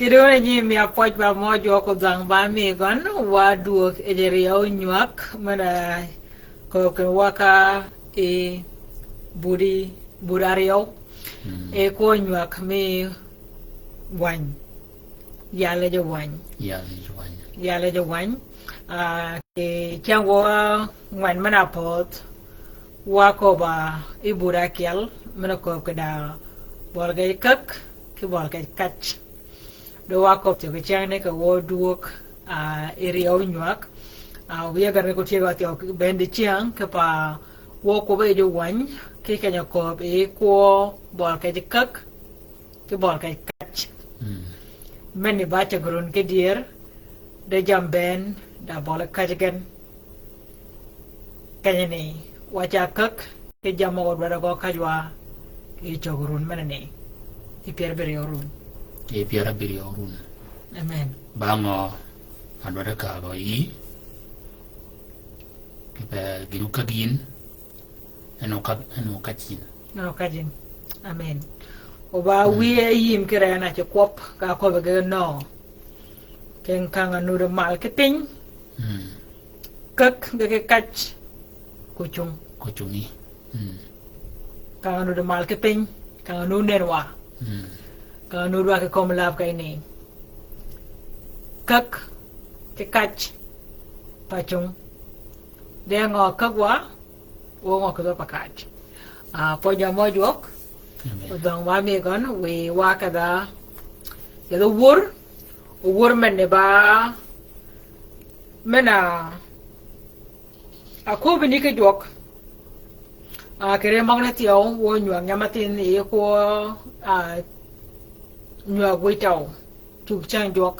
Kidone ni mi apoj ba mojo ko dang ba mi gon wa duok ejerio nywak mana ko waka e burario e ko nywak mi wany yale jo wany ke chango ngwan mana pot wa ko ba e burakiel mana ko kada bolga kak ki bolga kach do wa ko te chane ka wo duok area nywak we ga ne ko te ga te bendi chiang ka pa wo ko be jo wan ke ka ko e ko bol ka kak ke bol ka kach meni ba ta grun ke dier de jamben da bol ka gen kanya ni wa cha kak ke jamo ko da ko kajwa ke chogrun menene i perbere orun e piara biri orun. Amen. Bango adwara ka go yi. Kipa ginuka gin. Eno kachin. No kajin. Amen. Oba wiye yim kira na che kwop ka ko be no. Ken kanga nu de mal ke ting. Kak be kach kuchung. Kuchungi. Kanga nu de mal ke ting. Kanga nu nerwa. Ka nurwa ke kom lab ka ini kak ke kach pachung de ngo kak wa wo ngo ko pa kach po ja mo jok dong wa mi gon we wa ka da ya do wur men ne ba mena ako bi ni ke jok kere mang na tiao wo nyu nyamatin e ko nhua quay trầu chụp trang chuột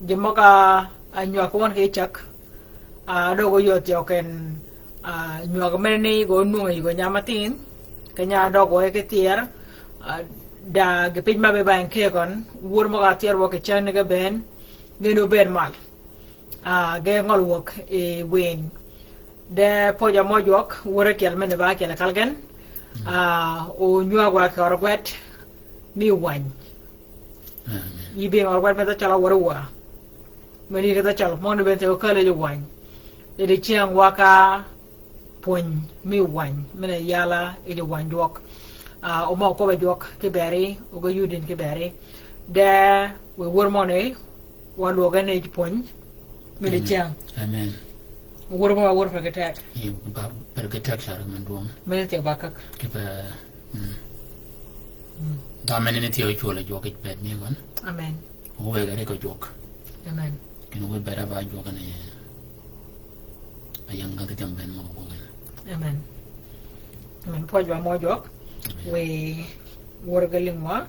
giờ mà nhua của anh kia chắc đâu có giờ chiều kèn nhua cái bên này có nuôi của nhà Martin cái nhà đâu có cái tiệt đã cái pin mà bị bán kia còn vuông mà cái tiệt vào cái chân cái bên cái đồ bên mà cái ngõ luộc win để phơi cho mọi chuột vuông cái mình để bán cái là kalgen nhua qua cái orquet mi wany ibe ngor wat meta chala warwa meni kata chala mon ben te kale jo wany de chiang waka pon mi wany mena yala e jo wany dok o mo ko be dok ke beri o go yudin ke beri de we wor money wan do gane pon mi de chiang Amen. wor mo wor fa ketak E ba per ketak sar man duong. meni te bakak Ke ba da meni ne tiyo chola jok it pet ni gon. amen O we gare ko jok. amen Ken we bera ba jok ne. Ayang ga jamben mo ko. amen amen poj ba mo jok we wor galingwa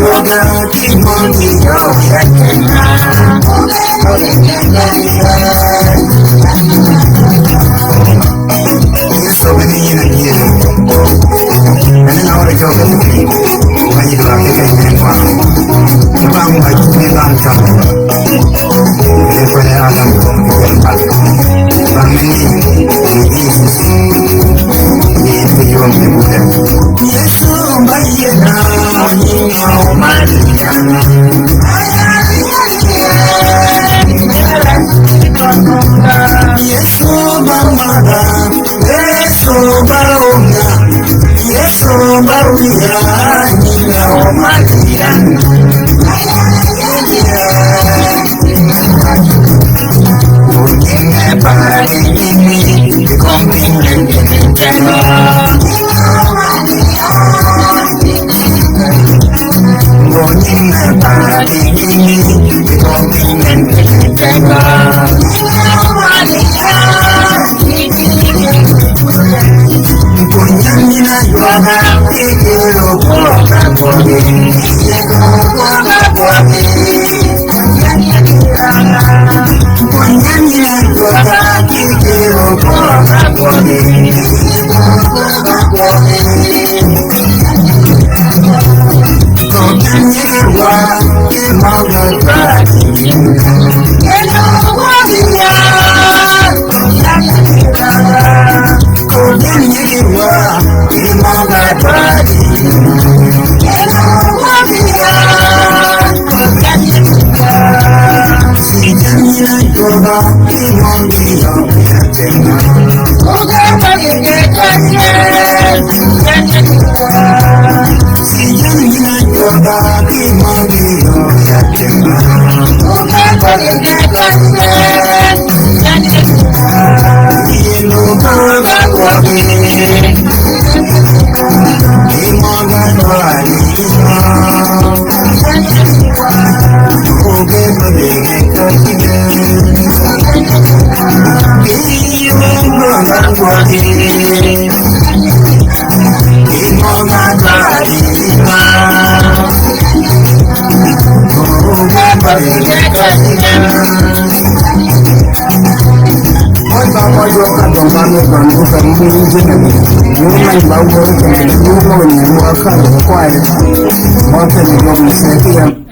Yoga, keep on,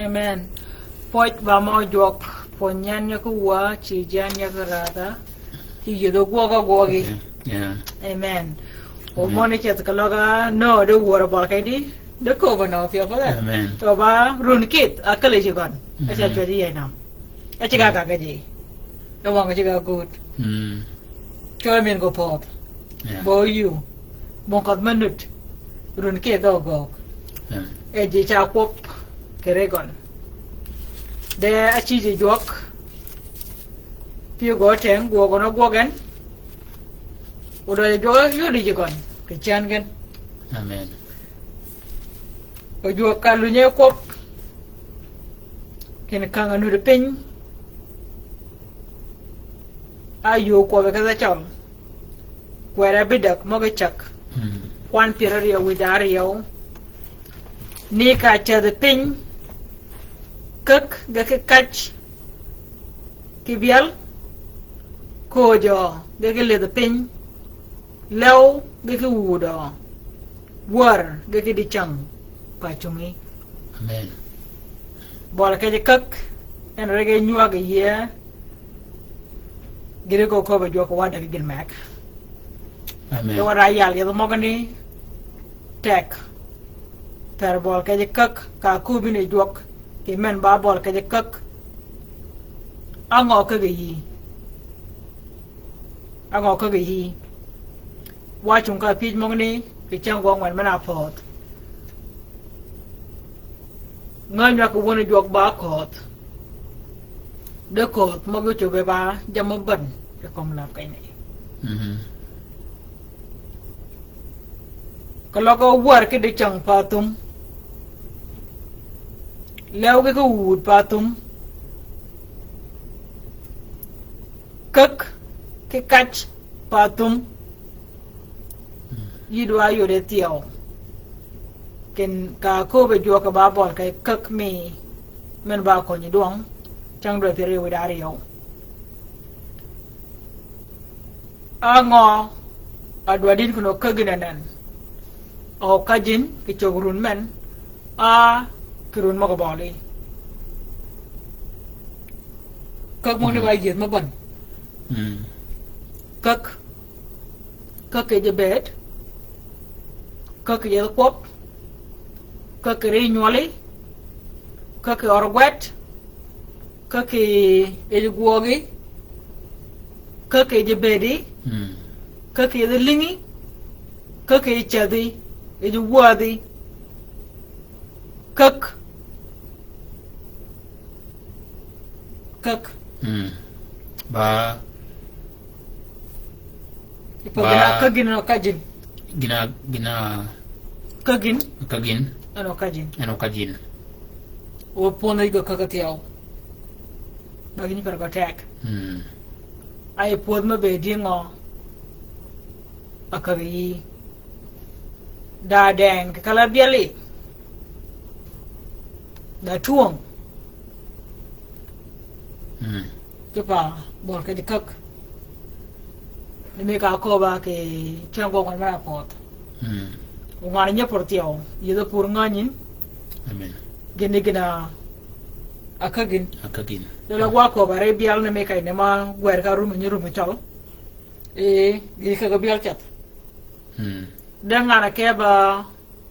Amen. Poit ba mo jok ponyan nya ku wa chi jan nya rada hi yedo go go gi. Yeah. Amen. O mo ne chet kaloga no do wor ba kai di de ko ba no fio fa da. Amen. To ba run kit akale ji gon. Acha chodi ai nam. Acha ga ga ji. Do wa ga ji ga good. Cho men go pot. Yeah. Bo you. Bon kat minut. Run kit do go. Yeah. E ji cha pop keregon. De achi ji jok. Pio go ten go no go gan. Udo jo yo di gon. Ke chan gan. Amen. O jo kalunya kop. Ken kang anu de pin. Ayo ko be ka chal. Kwera bidak mo ge chak. Kwan pirario widario. Ni ka cha de pin. Kek ga ke kach. Kibial. Ko jo ga ke le de pin. Leo ga ke wudo. War ga ke di chang. Pa chungi. Amen. Bola ke de kek. En rege nyua ga ye. Gire ko ko ba jo ko wada ke gil mak. Amen. Yo ra yal ye mo gani. Tek. Per bol ke de kek ka ku bi ne jok. Ke men ba bol ke de kek. Ango ke ge yi. Ango ke ge yi. Wa chung ka pi mo gani ke chang go ngwan mana pot. Nganya ko wona jok ba kot. De kot mo go chu be ba jam ban ke kom la kai nei. Kalau kau war ke de chang patum. Leo ke wud patum. Kek ke kach patum. Yidwa yo de tiao. Ken ka ko be jo ka ba bol kai kek me men ba ko ni duang chang do pere wi dari yo. Ango adwa din kuno kaginanan. O kajin ke chogrun men a kirun mo ko boli. kak mo ni ba yet ma ban kak ke bed kak ye pop kak re nyole kak orgwet kak e guogi kak e bedi kak e lingi kak e chadi e wadi kak ba ipagina kagin no kajin gina kagin ano kajin o pona igo kakatiao bagini para attack ai pod ma be dingo akari da deng kala biali da tuong kepa bol ke dikak ni me ka ko ba ke chang go ngan ma pot ngani nya portiao yedo pur nganin amen gina akagin do la gwa ko bare bial ne me kai ne ma gwer ka rum ni rum chal gi ka ga bial chat dan ngana ke ba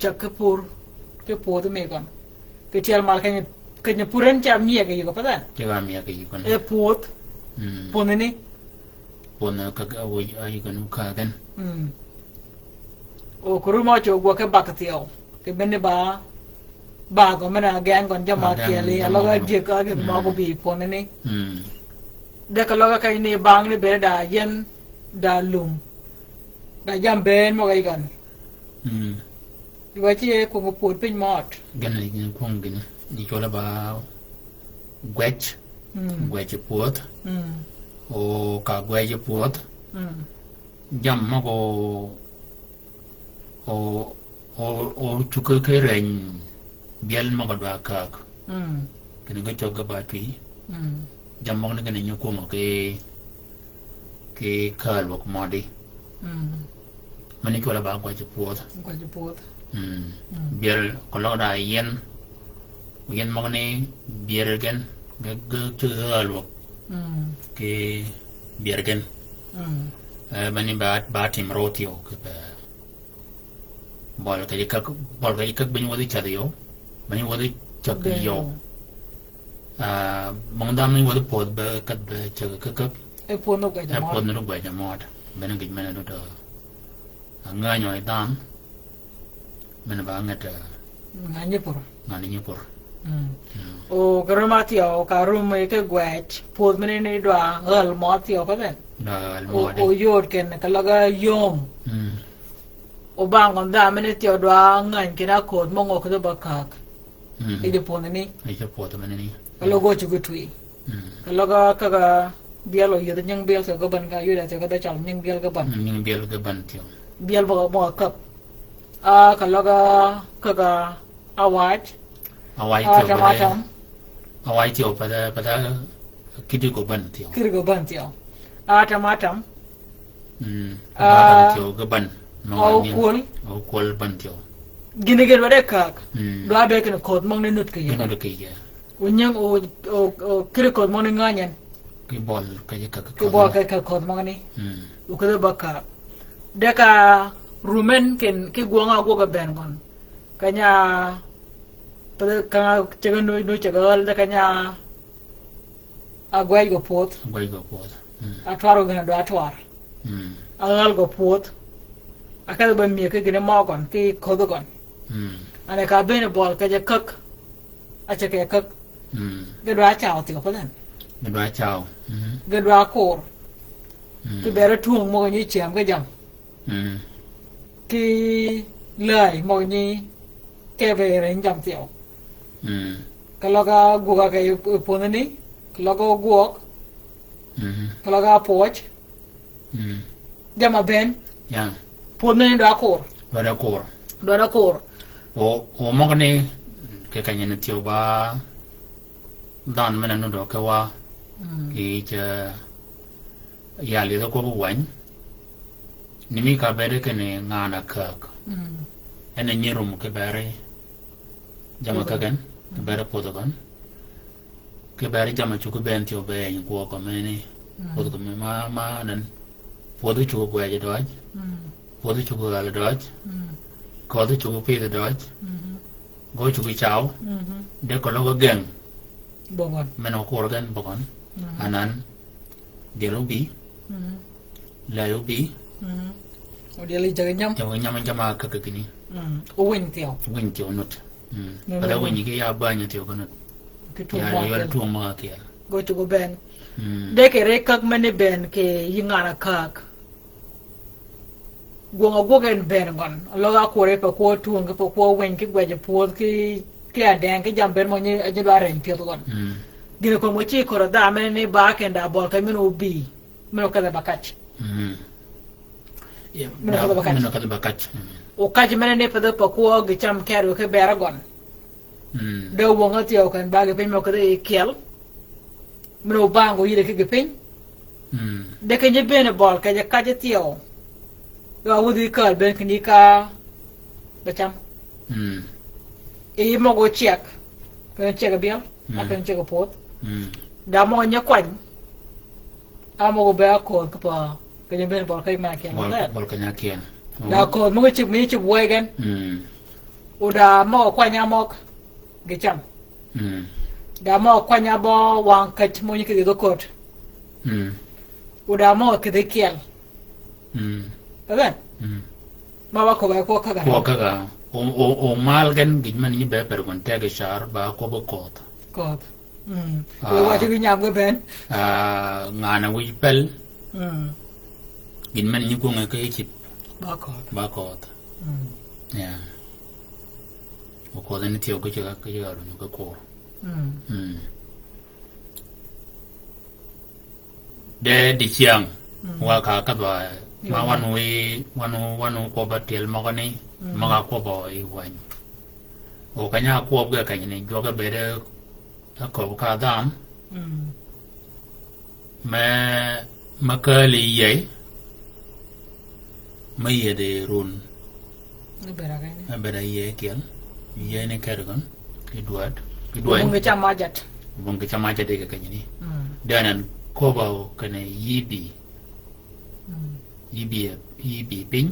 chak ke pur de me gon ke tial mal ke ne puren cha mi ke yugo padan ke ba mi ke yugo e pot ponene pona ka ga wo ai gon ka gan o kuruma cho gwa ke bakatiao ke benne ba ko mena gang gon jama kiali aloga je ka ge ma ko bi ponene de ka loga kai ne bang ne be da yen da lum da jam ben mo ga gan Iwachi ko mo pot pin mot gan ni ko ngin ni ko la ba gwech pot o ka gwech pot jam ma ko o chuko ke ren biel ma ko ba ka ken ga choga ba ti jam ma ne ni ko mo ke kal wak modi mani ko la ba gwech pot biel ko la da yen ma ne biel gen ga kal wak ke biel gen mani ba tim rotio ke bol ka ikak bani wadi chadiyo bani wadi chadiyo mangdam ni wadi pod ba kat ba chak e pono ga jamot pod no ga jamot bani gid mena do to nganyo idan mena ba ngata ngani por o garmati o karum ke gwet pod mene ne do gal mati o kaben o yor ken kalaga yom o bangon da mene ti o do ngan kina kod mongo ko ba kak e de ponani e je pot mene ni kalogo chugu tui kalaga kaga bialo yoda nyang bial ka ban ga yoda ka da chal nyang bial ka ban tio bial ba mo kap kalaga kaga awaj tio pada kidi ko ban tio tamatam tio ga ban au kol ban tio gine gel wade kak do abe ken kod mong ne nut ke ya unyang o kire kod mong ne nganyen ki bol ka kod mong ne u ka baka deka rumen ken ki guanga go ga ben gon kanya pada ka chega no chega da kanya agwai go pot atwaro gana do atwar agal go pot akada ba mi ke gine ma gon ki kodo gon ane ka bene bol ka je kak acha ke kak ge do chao ti ko dan ge do kor ki bere tuong mo ni chem ga jam ki lai mo ni ke bere jam tiao kalaga guga ke ponani kalaga guok kalaga poch jama ben ya ponani do kor o mo ne ke kanya ne tio ba dan mena no do ka wa ki ja ya le do ko wan ni mi ka bere ke ne ngana ka ene nyirum ke bere jama ka gan ke bere podo gan cái bé cho mà chú cái bên chiều về những của của mẹ này của tụi mẹ mà nên của tụi chú về gì đó của tụi chú về là đó có tụi chú về là đó có chú cái cháu để có lâu gần mình học qua gần bọc anh anh để lúc bí là lúc bí dia li jaga nyam trong cái nhâm cho mà cái này uwing tiao nốt ở đâu những cái bao nhiêu tiêu con nốt ya là tuồng mà kia go to go ben de ke re kak mane ben ke yingana kak go gen ben gon lo ga ko re pa ko tuong ko ko wen ke gwaje po ki aden ke jam ben mo ni a jelo aren pio gon gine ko mo chi ko da mane ba ke nda bol ka mino bi mino ka da bakach mino ka da bakach o kaji mane ne pa da pa ko ge cham kero ke beragon do wonga tiyo kan ba ge pen mo ka de kel mino bango yire ke ge pen de ke je ben bol ka je ka je tiyo do wudi kal ben kini ka bacham e mo go check pen check biel a pen check pot da mo nya kwan a mo go ba ko ka pa ke je ben bol ka ma ken bol ka nya ken da ko mo chip mi chip we gan o da mo kwanya mo ge cham da mo kwanya bo wan ka mo ni ke do kot o da mo ke de kel ben ma ba ko ba ko ka ga o mal gan gin man ni be per kon te ge shar ba ko bo kot o wa ti nyam ge ben ngana wi pel gin man ni ko ngai ke chip ba kot ya o ko den ti o ko ga ru ni ko ko de di chiang wa ka ba ma wanu ko ba tel ma ko ni ma ga ko ba i wan o ka nya ko ga ka ni jo ga be de ko ka dam ma ka li ye ma ye de run bera ye kel ye ne kergon Edward bunga chamajat de ka ni danan ko ba ka ne yibi pin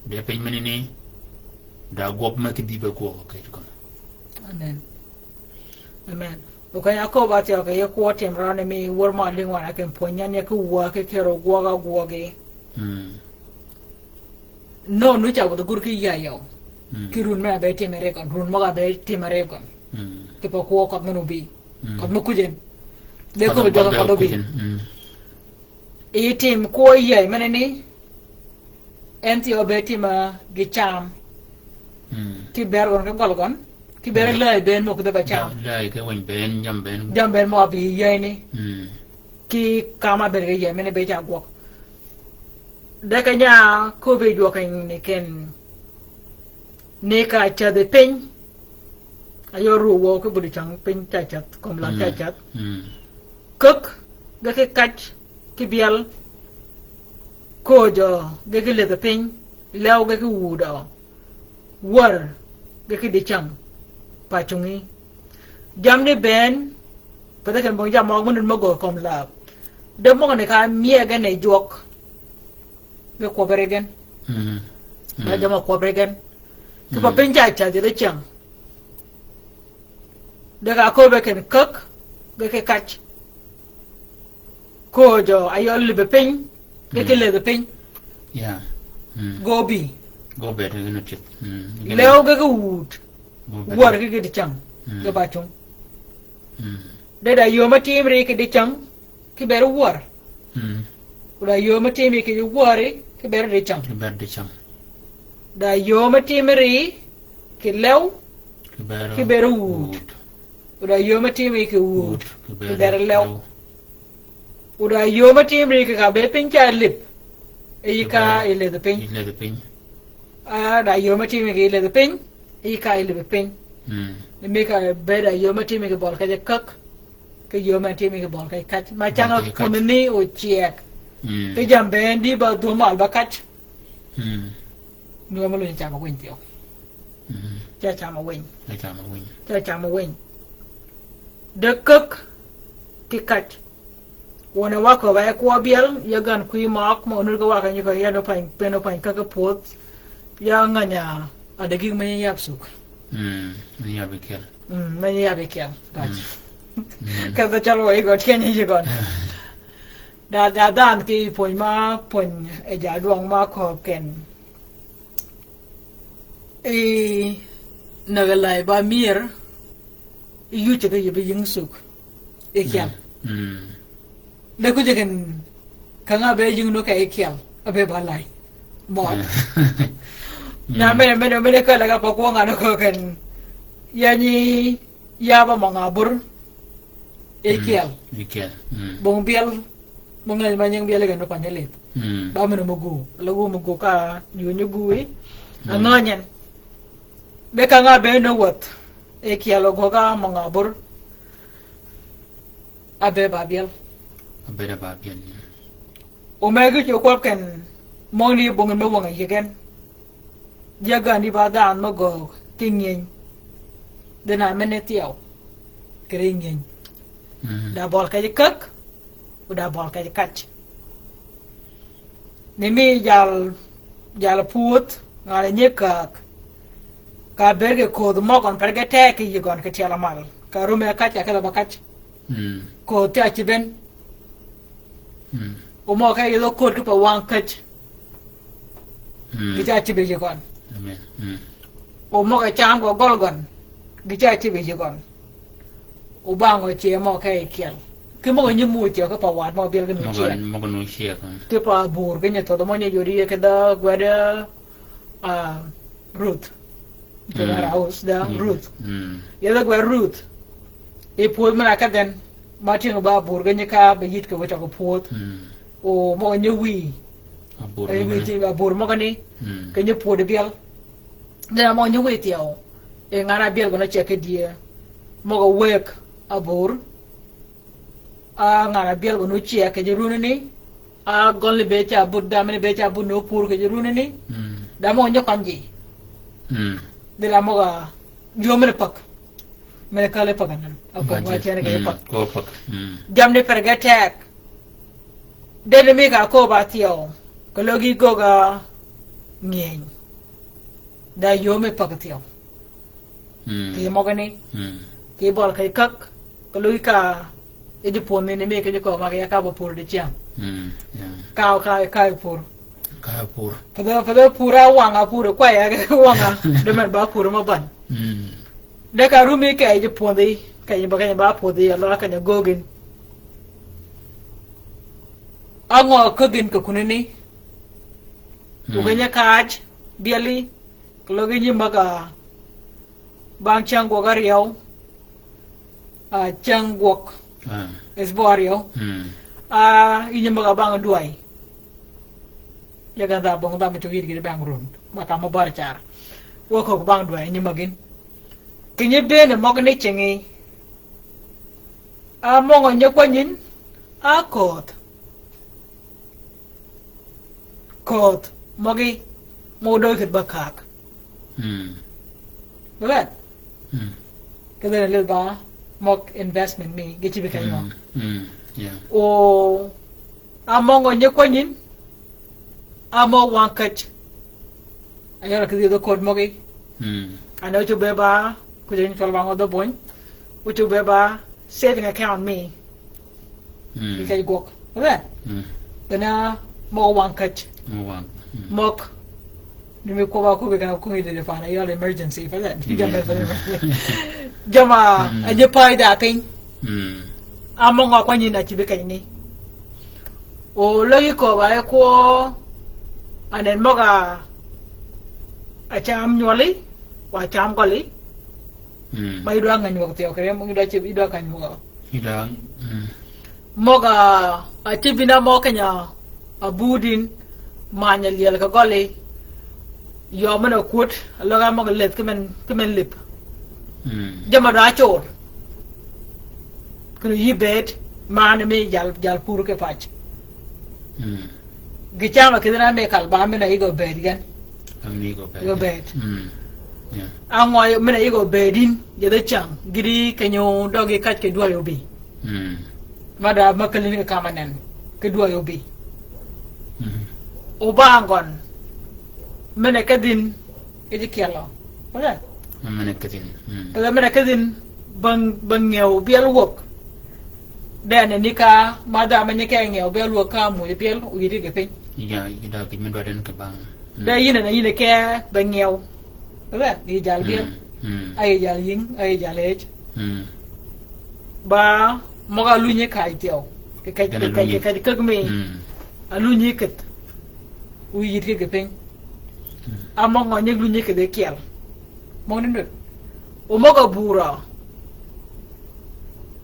de pin mani ni da gop ma ki dibe ko ka ko amen o ka ya ko ba ti o ka ye ko tem ran mi wor ma ling wa ka ponya ne ku wa ke kero gwa ge no nu cha ko gur ki ya yo ki run ma be ti mere kon run ma ga be ti mere kon ke po ko ko no bi ko no ku jen de ko do ko do bi e tim ko ye mane ni enti obeti ma gi cham ki ber gon ka gol gon ki ber le ben mo ko da cham le ke wen ben jam ben mo bi ye ni ki kama ber ge ye mane be ja go de ka nya ko be jo kan ni ken ne ka cha de pen ayo ru wo ko bu chang pen cha chat kom la cha chat kok ga ke kach ki bial ko jo ga ke le de pen law ga ke wu da war ga ke de chang pa chungi jam ne ben pa da kan bo jam mo mun mo go kom la de mo ne ka mie ga ne jok ga ko beregen ga jama ko beregen ki pa pen cha cha de chang de ga ko be ken kok ga ke kach ko jo ayo libe pen ke le pen ya gobi go be de no chip leo ga wud war ke de chang ga ba chung de da yo ma tim re ke de chang ki ber war da yo ma tim ke war ke ber de chang da yo ma tim re ke lew ki ber wud da yo ma tim ke wud ki ber lew udah yo ma tim ri ka be pin cha lip e ka ile de pin da yo ma tim ke ile de pin e ka ile de pin me ka be da yo ma tim ke bol ka je kak ke yo ma tim ke bol ka kat ma changa ko ni o chiek ke jam ben di ba do mal ba kat no ma lo cha ma wen tio cha ma wen the cook tikat wana wako ba ko biel ya gan kui mak mo nur ko waka ni ko ya no pain peno pain ka ka pot ya nganya adagi me yap suk ni ya bekel me ya bekel ka da chalo ai go tieni ji gon da dan ki poi ma pon e ja duang ma ko ken e nagalai ba mir yu che ga yibe ying suk e kyam da ku jegen kanga be ying no ka e kyam abe ba lai mo na me ka la ga pa ko nga no ko ken ya ni ya ba mo nga bur e kyam bong biel bong ngai ma nyang biel ga no pa nyele ba me no mugu ka yu nyugu e anonyen be kanga be no wat e kyalo goga mo nga bur abe ba biel o mege ko ko ken moni bongen mo wanga yegen jaga ni ba dan mo go tingyen de na menetiao kringen da bol ka kak uda bol ka kach ni mi jal put ngale nyekak ka berge ko mo kon perge te ki gon ka tiala mal ka rume kach ka ba kach ko te achiben o mo ka yelo ko pa wang kach gi cha chibe gon o mo ka cham go golgon gi cha chibe gon o bang o che mo ka kiel ke mo ni mu che ka pa wat mo bel ga ni che mo ko no che ka te pa bur ga ni to mo ni yori ka da gwada root the house da root yela gwa root e po mana ka den Martin ba bur ga ni ka be yit ka wata ko pot o mo ni wi e wi ti ba bur mo ga ni ka ni po de biel da mo ni wi ti o e ngara biel go na che ke dia mo go wek a bur a ngara biel go no che ke je runu ni a golle be cha budda mene be cha bu no pur ke je runu ni da mo ni kan ji de la mo ga yo mene pak mene kale paganan apa wa chene ke pak ko pak jam ne pergetek de me ka ko ba tio ko logi go ga ngien da yo me pak tio ke mo ga ni ke bol kai kak ko logi ka e de pon ne me ke ko ma ya ka ba pur de cham ka pur pada pura wanga pura kwa ya wanga de man ba pura ma ban de ka rumi ka je pon ka ba podi ya la ka ne gogin ango kogin ko kunini uganya kaj biali logi ni maga bang chang go gar yaw a chang gok es borio a ini maga bang duai ya ga da bang da mi to yir bang run maka mo bar char wo ko bang duai ni magin kinye be ne mo ne chengi a mo ngo kwanin a kot mogi mo do khit bakak right ke da le ba mo investment me get you became mo yeah o a mo ngo kwanin a mo wan kach ayara ke do kot mogi ano to be ba ku jeng tol bango do boy uchu beba saving account me ikay gok right dana mo wan kach mok ni me ko ba ko be kana ko ide de fana yale emergency for that jama aje pai da pin amo ngo kwa ni na chibe kan ni o logi ko ba ko anen moga acham nyoli wa cham kali mai do ngan mo te okere mo ida chibi do kan mo ida moga atibina mo kanya abudin manya liel ka gole yo mana kut loga mo let kemen lip jama da chor kuno yibet man me jal pur ke pach gichama kidana me kalba me na igo bed gan amigo bed Yeah. Angwa mena ego bedin yede chang giri kenyo dogi kat ke dua yobi. Mada makalini ke kamanan ke dua yobi. Oba angon mena kadin edi kialo. Wala. Mena kadin. Kalau mena kadin bang ngeu bial wok. Dan nika mada menyeke ngeu bial wok kamu bial uyiri ke pin. Ya, kita kimen badan ke bang. Da yina ke bang ngeu. Wala, di jal bial. Ay jal ying, ay jal ej. Ba moga lunye kai tiao. Ke kagme. Lunye ket. Uyiri ke pin. Among on yung lunye ke de kial. Mong nindut. Umoga bura.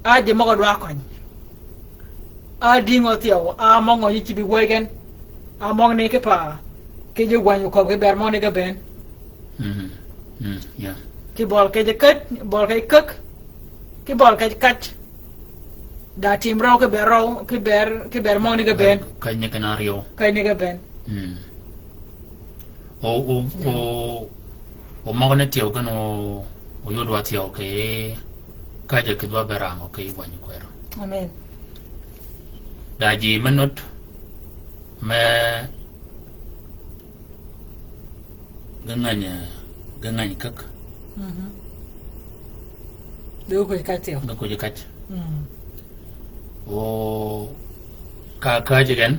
Aje moga dwakon. Adi ngotiao. Among on yichibi wegen. Among ne ke pa. Ke je wanyo ko ke ber mo ne ke ben. Yeah. Ki bol ke je kat, bol ke kek. Ki bol ke kat. Da tim raw ke ber raw, ke ber mo ne ke ben. Kanya kenario. Kai ne ke ben. O magana tiyo kan o yodwa tiyo ke kaja kidwa berang o ke iwanyu kwero. Amen. Daji menut me ganganya kak. Deu ko katio. Ga ko kat. O ka jigen.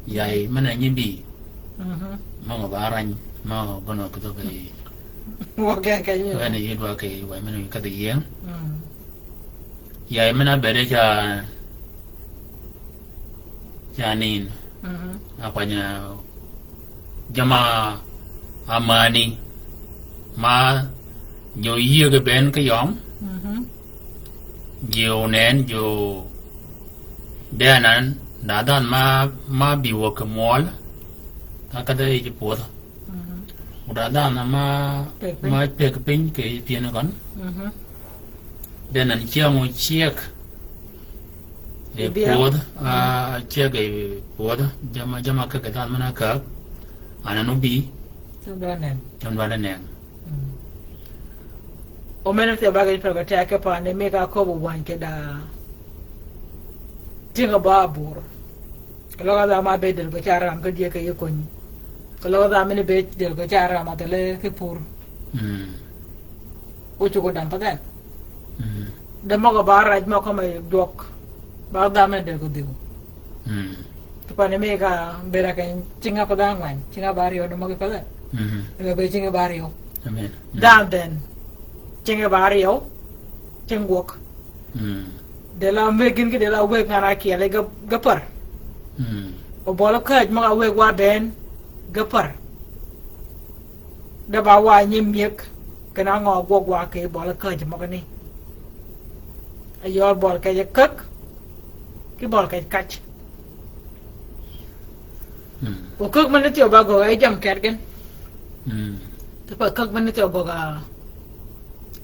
Yai mana nyimbi. Mga barang mga gono ko to kay Wag kayo. Ano yidwa kay way mana ka diyan. Yai mana bere ja janin. Apanya jama amani ma yo yiye ke ben ke yom. Yo nen yo danan dadan ma biwo ke mol. Kada je pot. Udah ada nama pek pin ke piano kan. Dan nan chiang chiek. E pot chiek e pot jama ke dan mana ka. Ana no bi. Contohnya nen. O mena te bagay pa ta ke pa ne meka ko bu wan ke da. Tinga babur. Kalau ada ma bedel ko cara am ke dia ke yekoni. Kalau ada mene bedel ko cara ma tele ke pur. O chuko dan padan. Da mo ko baraj mo ko may dok. Ba da mene del ko diu. Pa ne meka bera kan tinga ko dan wan. Tinga barrio no mo ke padan. Be tinga barrio. Amen. Dan den. Tinga barrio. Tingwok. De la megin ke de la weg ngara ki ale gapar. O bola kaj mga weg wa ben gapar. Da ba wa nyim yek kana ngo gog wa ke bola kaj mga ni. Ayor bol kaj kak ki bol kaj kach. O kak man ti ba go ay jam kergen. To pa kak man ti go ga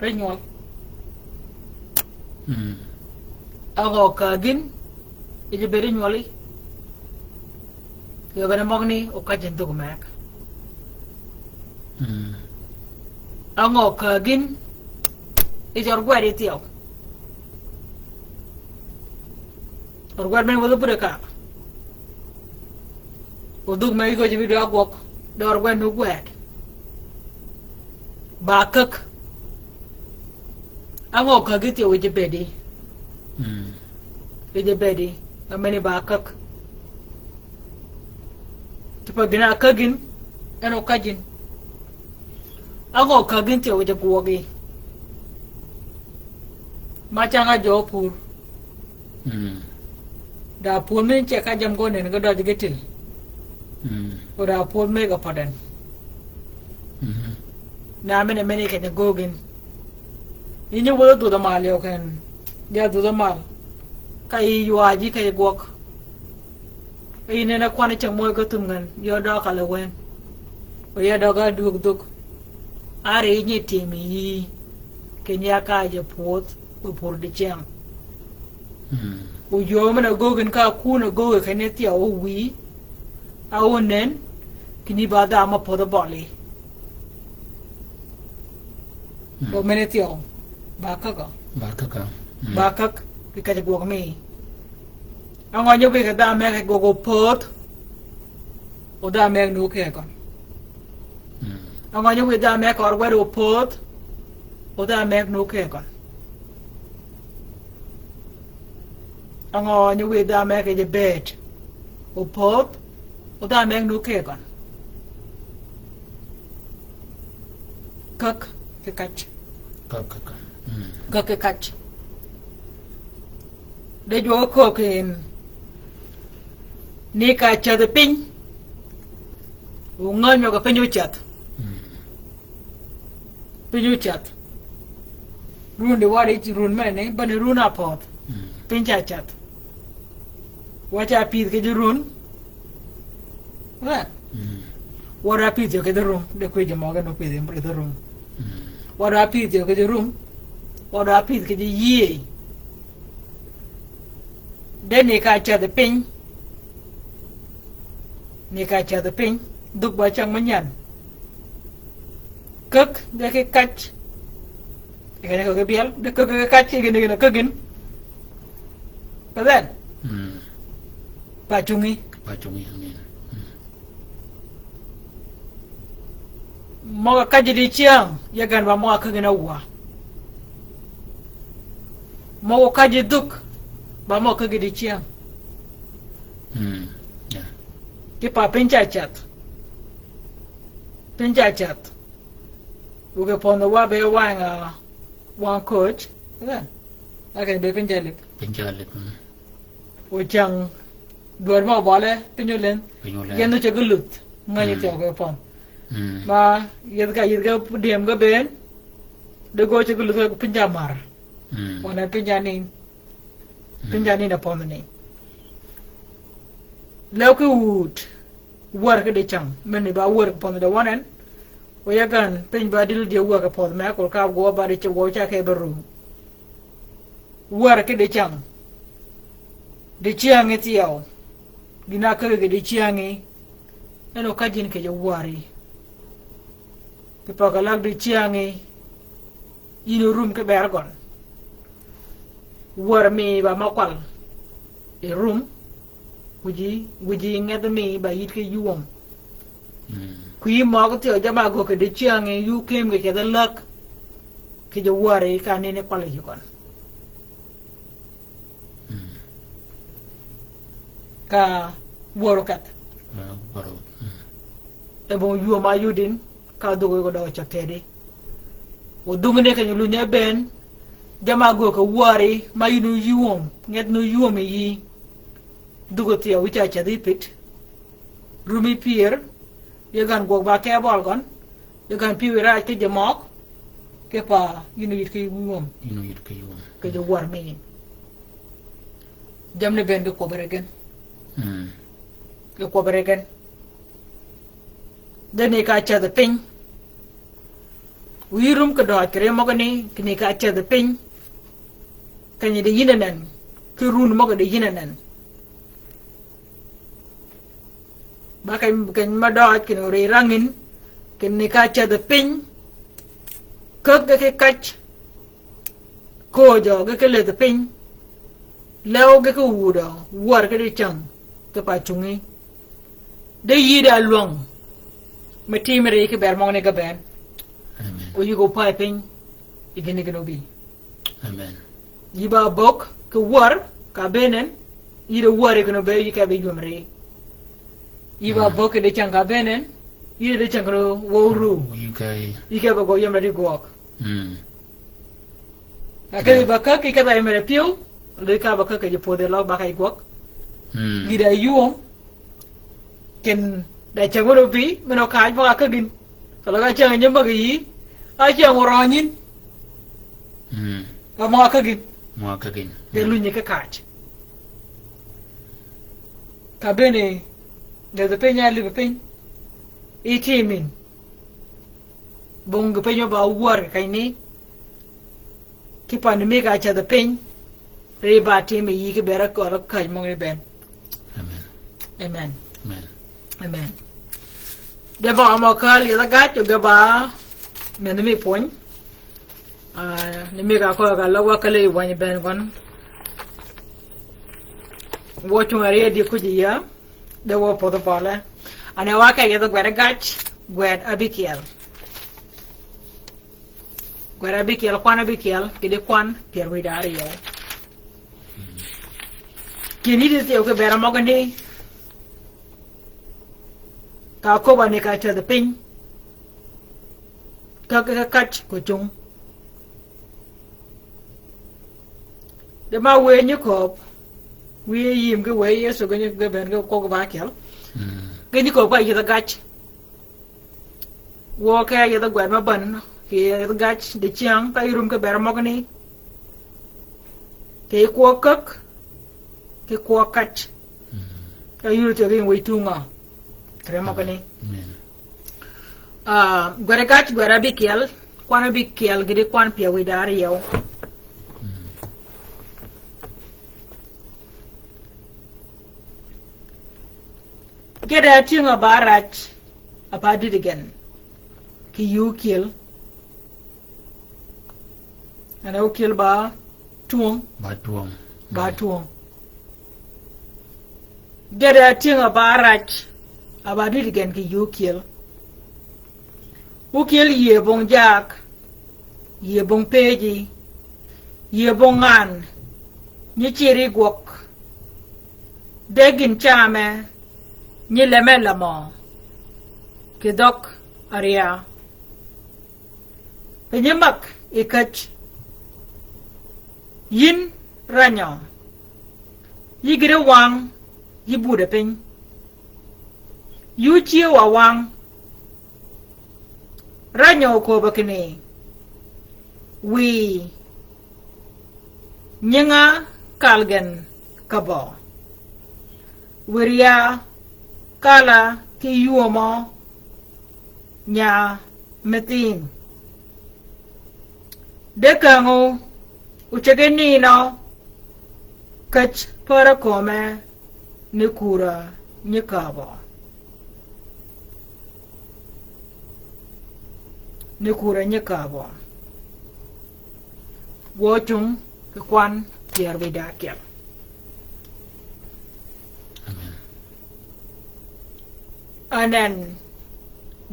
renyol. Ako kagin ije beri nyoli. Yo bana mogni o kajen to mak. Ako kagin ije orgwari tiyo. Orgwar men wadu pureka. Udug mai ko jibi do agwok do orgwar no gwad. Bakak. Ako kagin tiyo ije bedi. Ije bedi ameni bakak. Tipo gina kagin ano kajin. Ako kagin tiyo ije guwagi. Machanga jo pur. Da pur men che kajam gone nga do digetil. O da pur me ga padan. Na meni ke ne gogin. Ini wo do da mal yo kan. Ya do da mal. Kai yuaji kai gok. Ini na kwana chang moy ko tungan yo do kala wen. O ya do ga duk. Are ni timi kenya ka je pot o por de chang. O yo mana gogin ka kuna goge kane ti o wi. A wonen kini ba da ma po da boli bo mene tio ba ka ka ba ka ki ka go mi ango nyu be ka da me ka go pot o da me nu ke ka ango nyu be da me ka or o pot o da me nu ke ka ango nyu be da me ka je bed o pot o da me nu ke ka kak ke kach kak ke kach de jo ko ken ni ka cha de pin u ngon yo ka pinyu chat run de wari ti run mene ban run apot pin cha chat wa cha pi ke de run wa wara pi ke de run de ko je mo ga no pi de run wara pi ke de run wara pi ke de ye de ni ka cha de pin ni ka cha de pin duk ba chang manyan kak de ke kach ke ko ke bial de ko ke kach ke ne ko gin pa den pa chungi amen mo ka ji chiang ya gan ba mo ka gina wa mo ka ji duk ba mo ka gi chiang ke pa pincha chat uge pondo wa be wa one coach ya akan be pincha lip o chang duar mo bale pinyolen yendo che gulut ngani te ko pon ma yedga dem ga ben de go che gulut ko pincha mar ona pincha ni na pon ni law ko wut war ke de chang men ba war pon de wanen o yagan pin ba dil de wa ka pon ma ko ka go ba de che go cha ke beru war ke de chang de chiang etiao dina ka ke de chiang eno ka jin ke je wari ke pa ka lag de chiang ino room ke ber gon war mi ba ma kwal e room wuji nged mi ba yit ke yuom ku yi mo ko tio jama go ke de chiang yu kem ke de lak ke je wari ka ne kwal ji kon ka woro kat e bon yu ma yudin ka do go do chaktede o dungne ke lu ne ben jama go ko wari ma yunu yuom nged no yuom yi dugotia wicha chadipit rumi pier yegan go ba ke bolgon yegan piwira ke jamok ke pa yunu yit ke yuom ke jo war mi jamne ben ko beregen ko beregen dene ka cha de pin wirum ko do kre mo gani kini ka cha de pin kanyi de yinanen ke run mo de yinanen bakay kan madot kin ri rangin kin ni ka cha de pin kok ke kach ko jo ke le de pin leo ke ku do war ke de chang ke pa chungi de yi da luang meti mere ke ber mong ne ka ben o yi go pa pin igini ke no bi amen yi ba bok ke war ka benen yi de war ke no be yi ka be yumre iba boke de changa benen ide de changro woru ike go yemre di gok akay baka ki ka dai mere piu le ka baka ke je pode lo baka i gok ida yuom ken da changro bi meno ka ba ka gin kala ga chang nyem ba gi a chang ronin ba mo ka gin de lu ni ka kach ka bene de peña li peñ itimin bong peño ba war kay ni ki pan mi ga cha de peñ re ba ti mi yi ke bera ko ka mo ngi ben amen de ba mo ka li la ga ju ga ba me ne mi pon ne mi ga ko ga la wa ka le wa ni ben gon wo tu ari di ku ji ya de wo po do pala ane wa ka ya do gwa ga gwet abikiel kwan abikiel kide kwan pier widari yo kini de te ke bera mogani ka ko ba ne ka te de pin ka kach ko chung de ma we ni ko we yim ke we yeso ke ni ke ben ko ba kel ke ni ko ba yi da gach wo ka ya da gwat ma ban ke gach de chiang ka irum ke ber mogni ke ko kak ke ko kach ka yuru te rin we tunga tre mogni gwara gach gwara bikiel kwana bikiel gidi kwan pia we dar yo get a tinga barat about it again ki you kill and I will kill ba tuong get a thing about it again ki you kill who kill ye bong jack ye bong peji ye bong an ni chiri gwok degin chame ni lemelamo ki dok aria penyemak ikach yin ranyo yigire wang yibude pen yuchi wa wang ranyo ko bakini wi nyanga kalgen kabo wiria kala ki yuomo nya metin dekango uchegeni no kach para kome ni kura ni kabo wotung ke kwan pier vidakia and then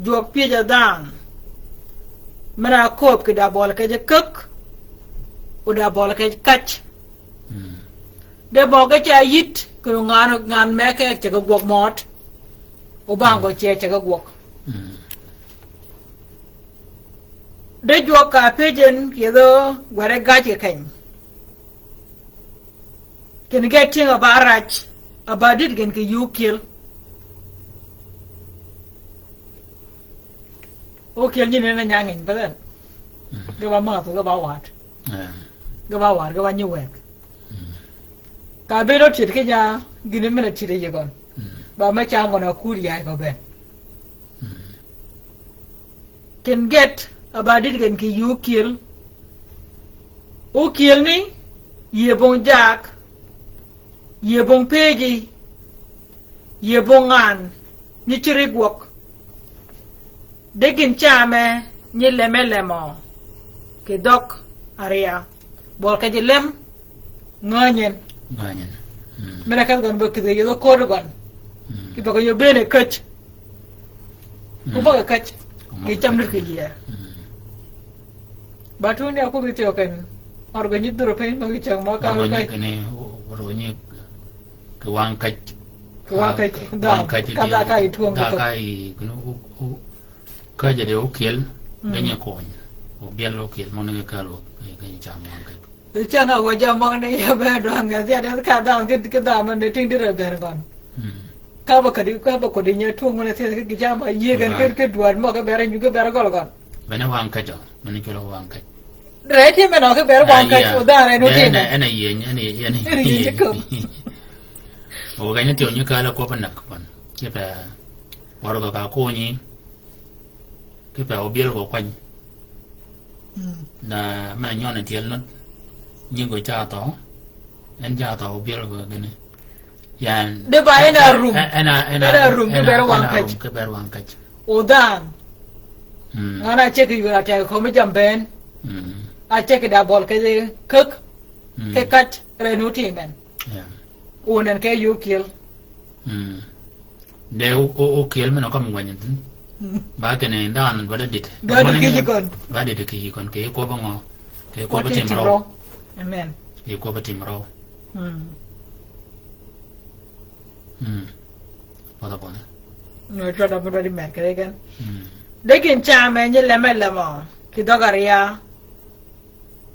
juok pija dang mara kop ke da bol ke je kak uda bol ke kach de boga cha yit ko ngan meke che ko gwok mot o bango che ko gwok de juok ka pigeon yedo ware gaje kan can get thing about it gen ke you kill o kill ni na nyangin badan ga ba ma to ga ba wat ga ba nyu wek ka be ro chit ke ja gini mena chit ye gon ba ma cha ngona kuri ya ko ben can get about it gen ki you kill o kill ni ye bon jack ye bon peji ye bon an ni chiri gwok degin chame ni lemelemo ke dok aria bol ka lem nganyen mena kan gon bokk de yo ko gon ki ba ko yo bene kach ko ba kach ki cham nit ki ya ba tu ne ko bi te oken organit duro pe no ki chang ma ka ka ne oroni ke wang kach da ka da kai tuong da kai kuno ka je de o kiel benya ko o biel o kiel mo ne ka lo ke cham wang kach Chana wajah mang ni ya berang ya dia ka dang ke da man de ting dire ber gon ka ba ko di nya tu man te ke jam ye gan ke duan mo ke ber nyu ke ber gol gon bena wang ka jo men ke lo wang ka re ti me no ke ber wang ka o da re no ti ana ye ni o ga ni ti nyu ka la ko pa nak pan ke pa waro ka ko ni ke pa o biel ko kwan na ma nyon na tiel no nhưng người cha tỏ anh cha tỏ biết rồi cái này ya de ba ena room ena room ke ber wang cái ber wang cách Odan. Ngana check you at a comedian ben. I check it up all cook. Cut renuti man. One and you kill. They o kill me no come when you back in down what I did. What did you go? What did you con ke ko bango ke ko What did batim you ro roll? Amen. ke ko batim ro pada pone No, try to put it in again. They can charm and you lemon. Kidogaria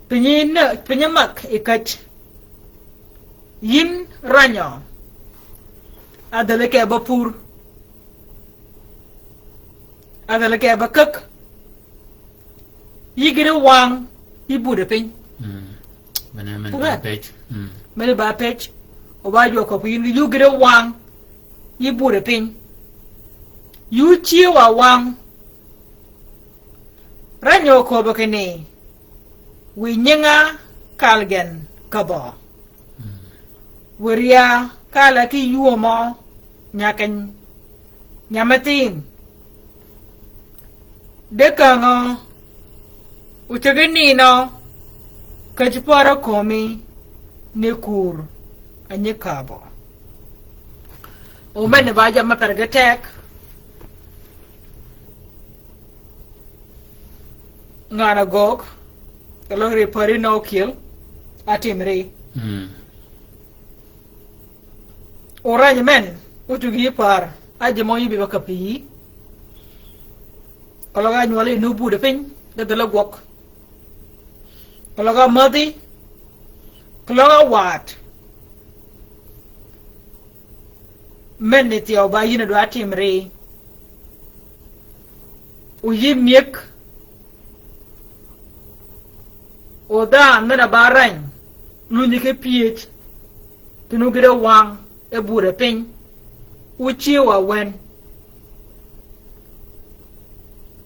Pinyamak a catch Yin Ranyo Adaleke Bapur Adaleke Bakuk Yi get a wang, yi Buddha pin. page Many by page, or why you copy, you get a wang, yi Buddha pin. You chew a wang. Ranyo Kobakane. We nyinga kalgen kabo. Wiria kalaki yuomo nyaken nyamatin. Dekango uchaganino kachipara komi nikur anyikabo. Umene baja mapergatek. Ngana gog. Kalau repari no kill atimri. Orang men utugi par aja mau ibu bakapi. Kalau kan nyuali nubu deping dah gok. Kalau kan mati, kalau kan wat. Men ni tiaw bayi na dua atimri. Uji miek. Oda ngana barang nuni ke piet tunu gida wang e bure pin uchi wa wen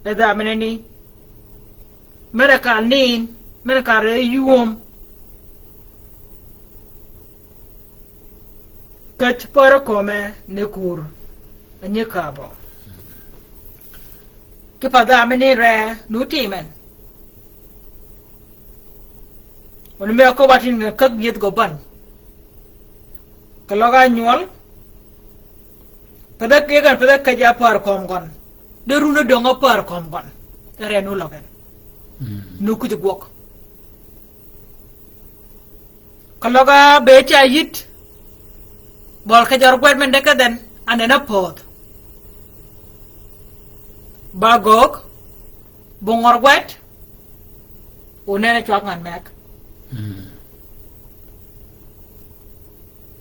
eda meneni mereka nin mereka re yuom kat para kome ne kur anye kabo ke pada meni re nutimen When me ako batin nga kag yet go ban. Kaloga nyol. Pada kegan pada kaja par kom gon. Deruna donga par kom gon. Tere nu logen. Nuku jugwok. Kaloga becha yit. Bol kajar kwet men dekaden anena pot. Bagok. Bongor kwet. Unene chwak ngan mek.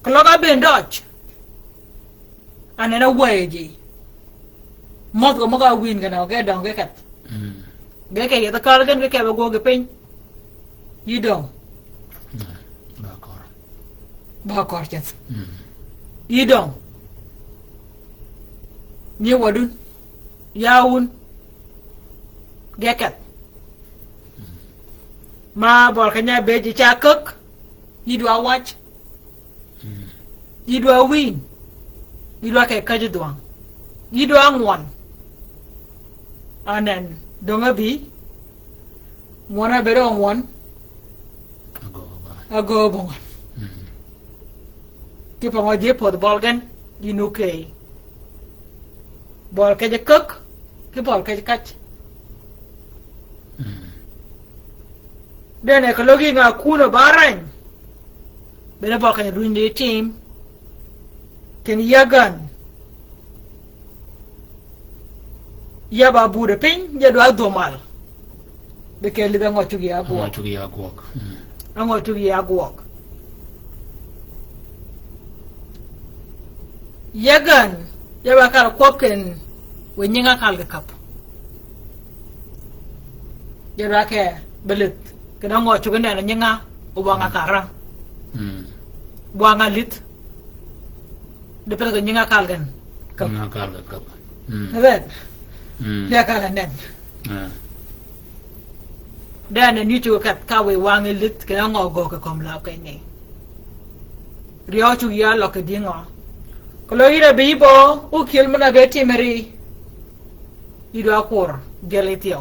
Kalau kau bendoj, ane na waji, mat ko maka win kan aku dong gekat, gekat ya tak kalau kan gekat bago gepeng, yidong, bakor jas, yidong, ni wadun, yaun, gekat. Ma bol kanya beji cakek yidwa watch yidwa win yidwa ke kaje doang yidwa ngwan anen donga bi mwana bero ngwan ago bongan ti pa je pod bol gan yinuke bol kaje kek ke bol kaje kach Dan kalau lagi ngah kuno barang, benda pakai duit di team, kan yagan, ya babu deping, ya dua domal, bekel lihat ngau cuci aguak, ngau cuci aguak, yagan, ya bakal kuapkan, wenyenga kal gekap, ya rakyat belut. Kena ngau cuci ni ane nyenga, uang akarang, buang alit, depan tu nyenga kalgan, kap, kan? Dia kalgan dan, dan ni juga kat kawe uang alit, kena ngau go ke komla ke ni, ria cuci ya lok dia ngau, kalau ira bibo, ukil mana beti meri, ido akor geletio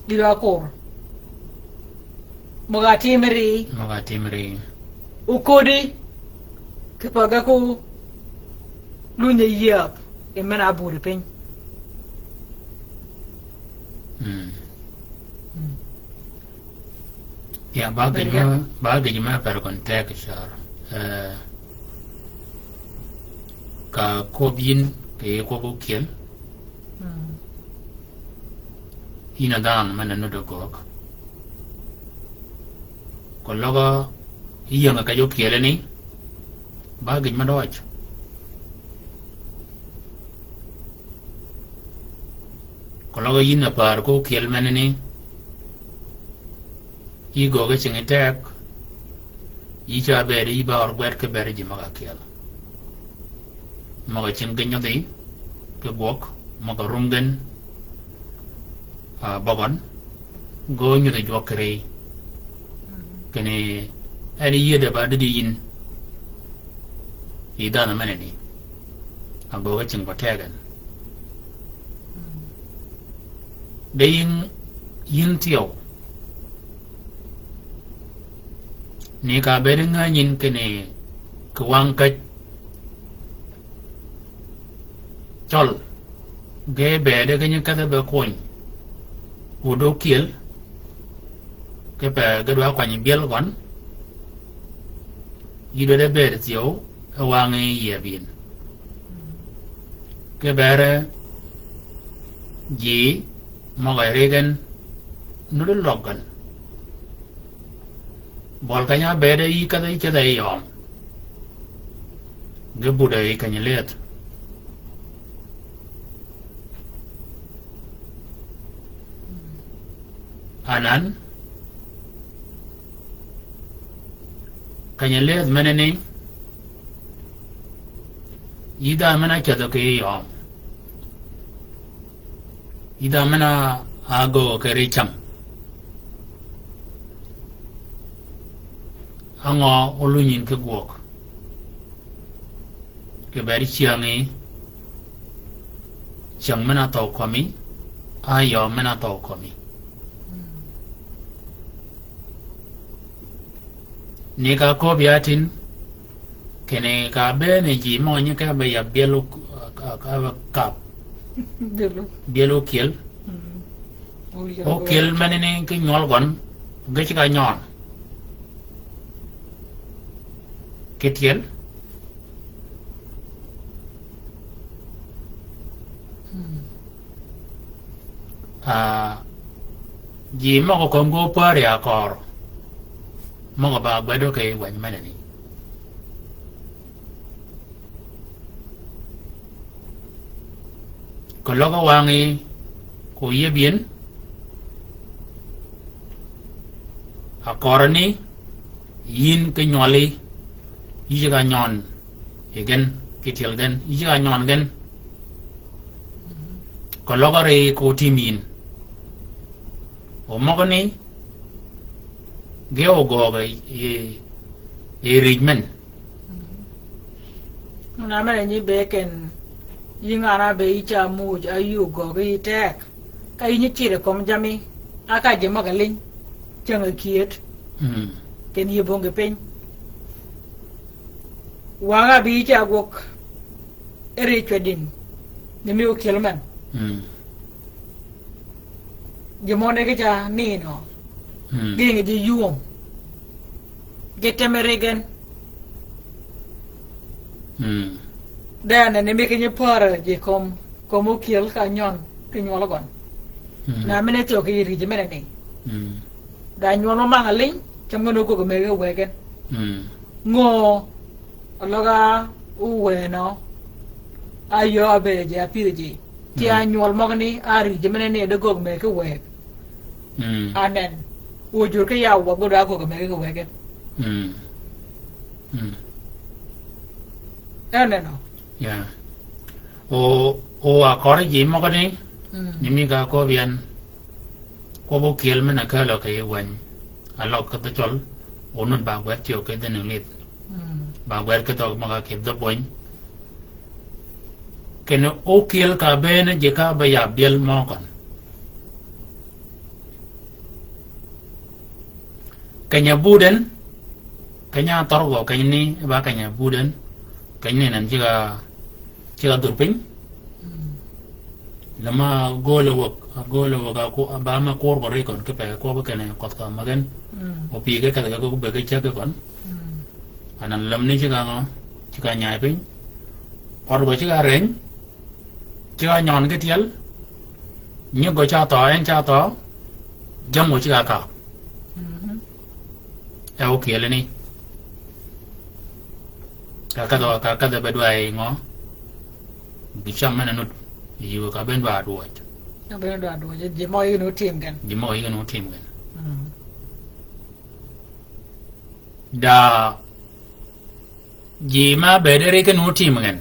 ido akor mogati meri ukodi kepaga ko lunya yap emena buri pen ya bagay ma per contact shar ka kobin ke ko kiel ina dan mana no do ko logo iya nga kayo kiel ni bagay ma do ach ko logo ina par ko kiel manani I go get in attack. Each are very bar where ke berry magakiel. Magachin Ganyadi, ke walk, Magarungan, Boban, going to the jokery. Can any year the body in? He done a many. I go watching Batagan. Being in Tio. Ni ka beri nga nyin kene kwang ka chol ge be de kene ka be koin udo kiel ke pe ga dwa kwani biel gon yido de be tio awang ye bin ke bere ji mo ga regen nudul logan bol kanya bede I kada I kada yom ge buda I kanya let anan kanya let menene ida mena kada ke yom ida mena ago ke richam Ango olunyin ke guok ke beri chiangi chiang mena tau komi ayo mena tau komi ni ka ko biatin kene ka be ne ji mo ni ka be ya bielu ka bielu kiel o kiel menene ke nyol gon ge ka nyon Ketiel ji mo ko ngo pare akor mo ba gbedo ke wan manani ko logo wangi ko yebien akorani yin ke nyoli Ijaga nyon again kitiel gen ijaga nyon gen ko logare ko timin o mogoni geo goga regmen na mara ni beken yingara be icha muj ayu goga itek kai ni chire kom jami aka je magalin changa kiet ken yebonge pen Wanga bi icha gok ere chedin nimi o kelman jemone ke ja nino gingi di yuom getemeregen dana nimi ke ni pora je kom o kel ka nyon ke nyola gon na mene to ke ri je mene ni da nyono mangalin chamgono ko me wegen ngo Loga uweno ayo abeje apirji ti anyol mogni ari jemene ne de gog me ke weg anen ujur ke yaw go da go me ke weg no ya o akor ji mogni nimi ga ko bien ko bo kiel mena ka lo ke wan alok ka tol onun ba gwat yo ke den lit ba wer ke to maga ke do boin cái nó ô kiel cả bên chỉ cả bây giờ biel mò còn cái nhà buden cái nhà torgo cái này ba cái nhà buden cái này là chỉ là durpin lama golo aku ba ma kor ko rekon ke pe ko ba kene ko ta magen o pi ke ka ko be ke cha ke kon anan lam ni chỉ cả nhai pin or go chỉ cả ren chỉ cả nhon cái tiel như go cha to en cha to jam go chỉ cả e o kiel ni ka da be duai ngo bi cham mana nutอยู่กับเป็นบาดด้วยเป็นบาดด้วยจะมอยกันหนูทีมกันดาจีมาเบเดริกันหนูทีมกัน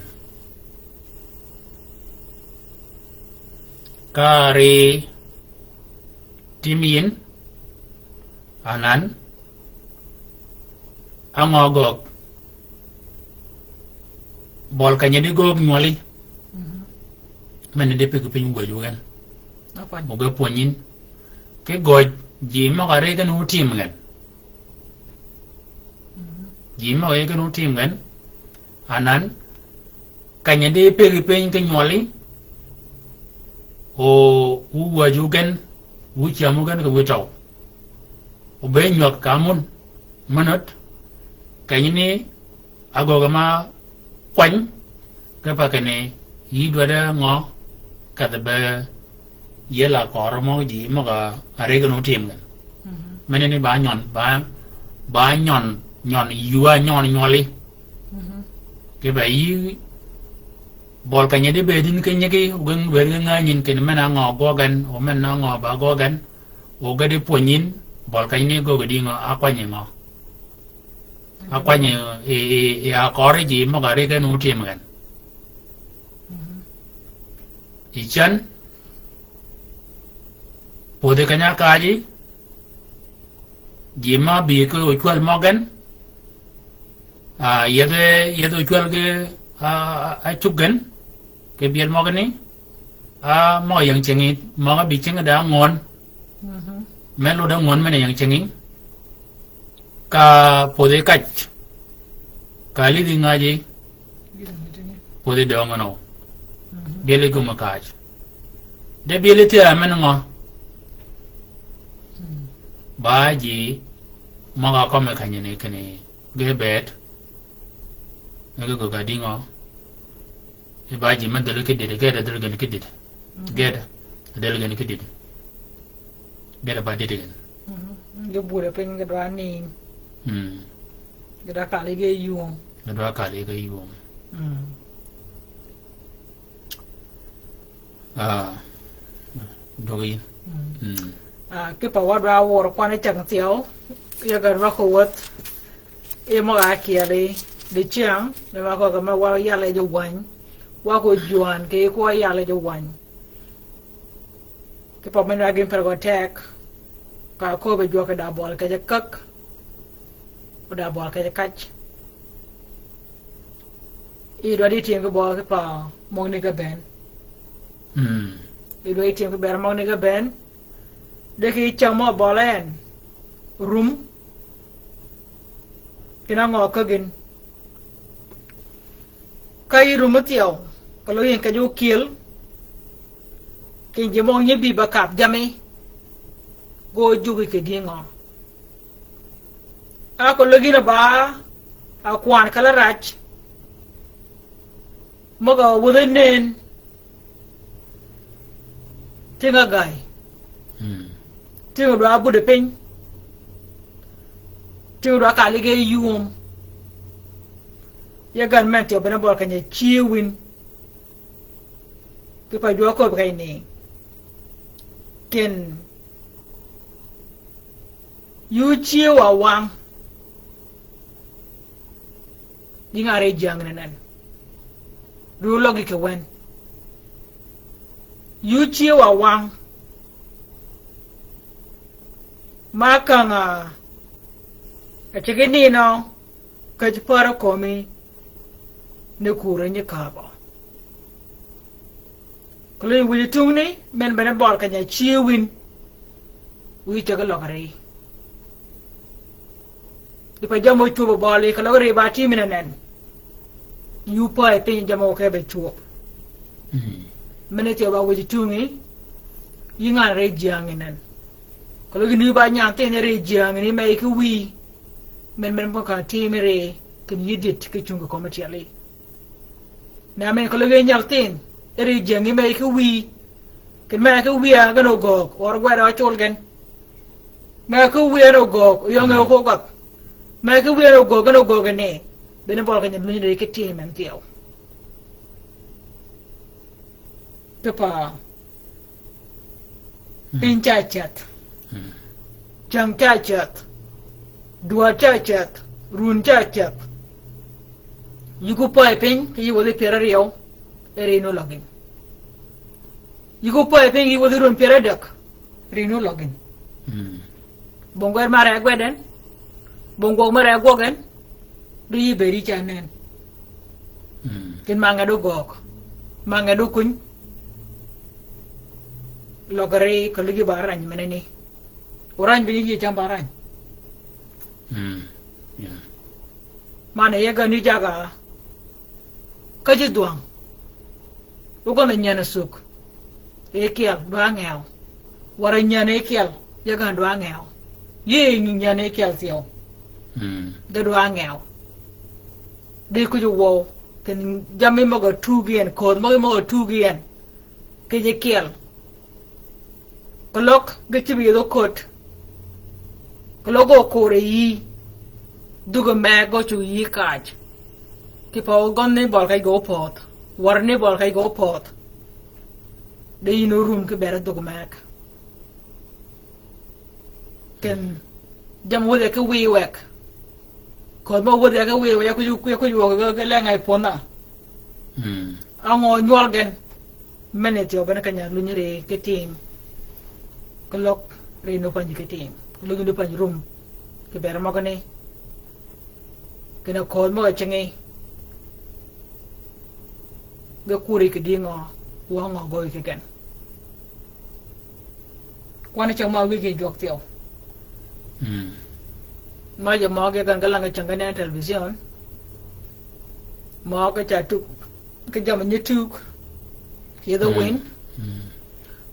การีทีมินอันนั้นอางอกกบอลกันยังได้กกงอลีมันได้ไปกับเป็นกวยกันโอเคปวนินแค่กวยจีมาการีกันหูทีมกันจีมาการีกันหูทีมกันอันนั้นกันยังได้ไปกับเป็นกันยอลีโอ้วัวจูกันวัวเชื่อมกันกับวัวเจ้าโอเบยหยอกกามุนมนุษย์กันยังนี่อากงมาควันก็ปะกันนี่ยีดว่าได้งอcả tờ bè giờ là có rồi mà gì mà cả ở đây cái nút thêm cái mình nên ba nhọn yua nhọn đi cái vậy bol cái này đi bê đến cái gần về cái ngay nhìn cái mình đang ngõ qua gần hoặc mình đang ngõ ba qua gần hoặc cái đi phụ nhìn bol cái này có cái đi ngõ à qua nhỉ có cái gì mà ở đây cái nút thêm cái Ichan, pode kanya kaji, jima bi ke ujual magan, ye ujual ke cugan, ke biar magan ni, mau yang cengi, mau bi ceng ada ngon, melu ada ngon mana yang cengi, ka pode kaj, kali di ngaji, pode dah mana. Biele guma kaj de biele ti amen ngo ba ji ma ga ko me kanye kene ge bet ge go ga dingo e ba ji man de ke de ge da de ge ke de ge da de ge ke de ge da ba de de ge bu de pen ge dwa ni ge da ka le ge yu Doi cái bảo vật ra war quan ấy chẳng thiếu giờ gần vào khu vực em mà kia đi chăng để mà có cái mà qua nhà lại cho quanh qua cái juan cái qua nhà lại cho quanh cái bảo mình ra game phải có tag cả cô bị jual cái đá ball cái cắt đá ball cái cắt ý đồ đi tìm cái ball cái bảo mong đi cái bên Ido itim ke bermang ni ke ben deki chamo bolen room kina ngo kagin kai room tiao kalau yang kaju kill kin jemong nyebi bakap jame go jugi ke dingo ako lagi na ba akwan kala rach moga wudenen tinga gai tinga dua bude pen tinga dua kali ge yum ya gan men ti obena bol kanye chiwin ki pa jua ko bai ni ken yu chiwa wang dinga re jang nan du logi ke wen yu chiwa wang makanga a chigini no ka para komi ne kure ni kaba ko le wi tung ni men bene bor ka nya chi win wi te ga logare ipa jamo chuo bole ka logare ba ti minanen yu pa pe jamo ke be chuo mene te ba wi tung ni yinga re jiang inen ko le ni ba nya te ne re jiang ni mai ku wi men ba ka ti mere kin yidit ke chunga ko matiali na men ko le nya tin re jiang ni mai ku wi kin ma ku wi a ga no go or gwa ra chol gen ma ku wi no go yo nge ko ga ma ku wi no go ga no go ga ne bene bol ka nya ni re ke ti men tiao pepa pin cha chat chang cha chat dua cha chat run cha chat yugo pa pin ki yugo de pera rio erino login yugo pa pin yugo de run pera dak rino login bongo mara gweden bongo mara gogen du yiberi chanen kin manga do gok manga do kun logare ko ligi barany meneni oran bi yi jam barany mana yega ni jaga kaji duang ugo na nyana suk ekial duangel wara nyana ekial yega duangel ye nyana ekial tio de duangel de ku wo ken jamme mo go tugien ko mo tugien ke je kiel kolok gechibi do kot kologo kore yi dugo me go chu yi kaj ki pa gon ne bol kai go pot war ne bol kai go pot de ino room ke bere dugo mek ken jam wode ke wi wek ko mo wode ke wi wek ku ke le ngai pona ango nyol gen meneti obana kanya lunyere ke team kolok reno panji ke team lugu do panji room ke bere mo gane kena ko mo chengi ga kuri ke dingo wa ngo go ke ken kwana chama wi ke jok tio ma je mo ke kan kala ngachanga television mo ke chatu ke jam ni tuk ye the win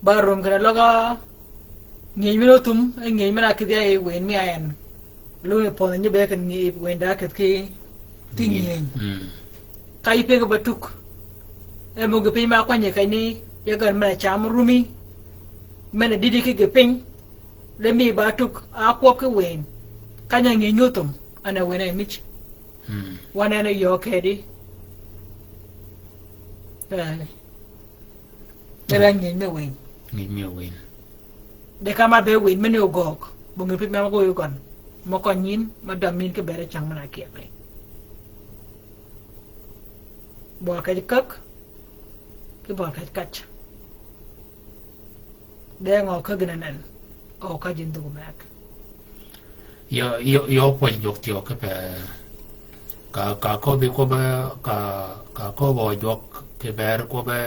barum kana loga ngi mi no tum ngi mi na ke dia win mi ayen lu ne pon ni be kan ni win da ke tingi kai pe ga batuk e mo ge pe ma kwanye kai ni ye gan ma cham rumi mena didi ke ge pin le mi batuk a ko ke win kanya ngi nyutum ana wena mich wana na yo ke di ngi mi win de kama be win mene ogok bungi pit ma go yugon mo ko nyin ma dam min ke bere chang mana ke pe bo ka kak ke bo ka kach de ngo ka gnanen o ka jin du mak yo po jok tio ke pe ka ko be ko ba ka ko bo jok ke ber ko be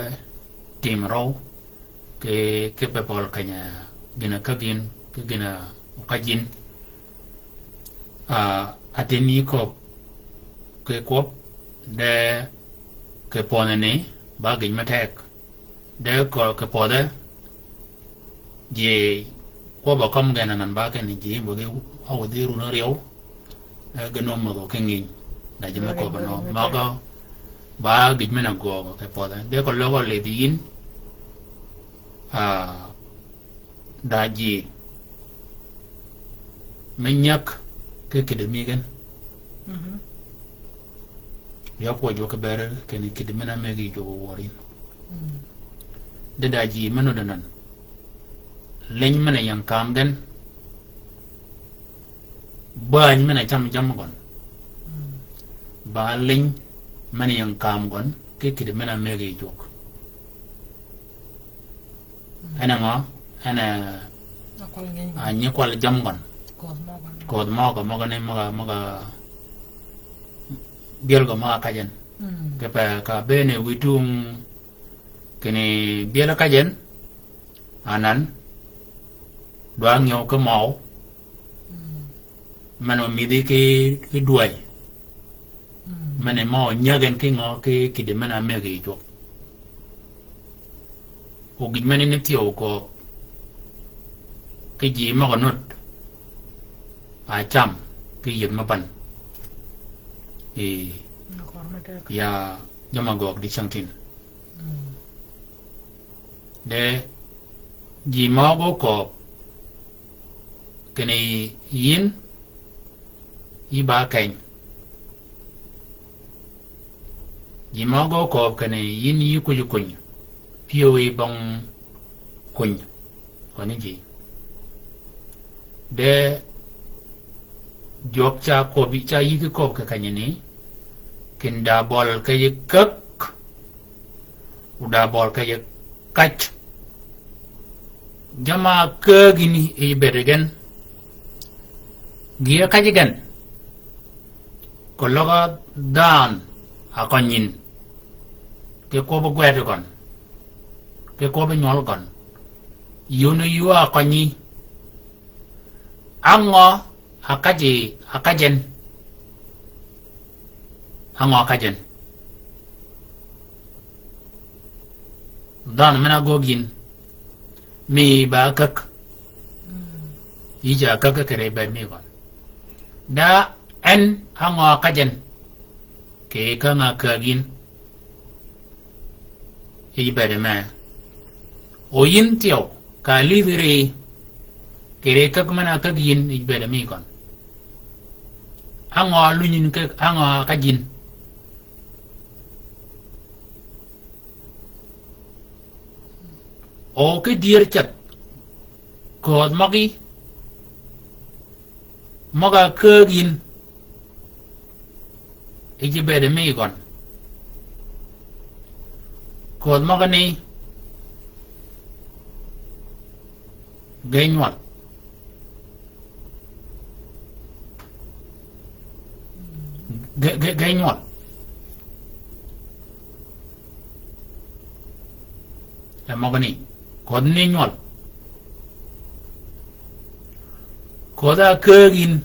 tim ro ke pe pol kanya gina kagin ke gina kajin ateni ko ke kop de ke ponene ba gin matek de ko ke pode je ko ba kom gana nan ba ke ni ji bo ge aw de ru na rew ge no mo ke ngin da je ko ba no ma ga ba gin mena go ke pode de ko lo le din daji menyak ke kidemigen ya po jo ke ber ke ni kidemena megi jo worin de daji meno danan leñ mena yang kam den bañ mena jam gon ba leñ mena yang kam gon ke kidemena megi jok ana nga ana anyi kwal jam gon kod mo ga ne mo ga biel go ma ka jen ke pa ka bene witung kene biela kajen anan doang yo ke mau mano midi ke duai mane mau nyagen ke ngo ke de mana mege jo o gimene ne tio ko ke ji ma ko not a cham ke yet ma ban ya jama gok di changtin de ji ma go ko kene yin iba kain ji ma go ko kene yin yi ku ju kun pioi bang kun koni ji de jok cha ko bi cha yi ko ka kanyini kinda bol ka yi kak uda bol ka yi kach jama ke gini e beregen gia kajigan ko loga dan akonyin ke ko bo gwedo kon ke ko bo nyol kon yunu yu akonyi ango akajen ango akajen dan mena gogin mi ba kak ija kak kere ba mi kon da en ango kajen ke kanga kagin ibere ma o yin tio ka lidere kere kak mana kagin ibere mi kon ango lunin ke ango kajin o ke dier chat ko magi maga kagin ibere mi kon ko maga ni gainwal gainwal la maga ni ko ni nyol ko da kagin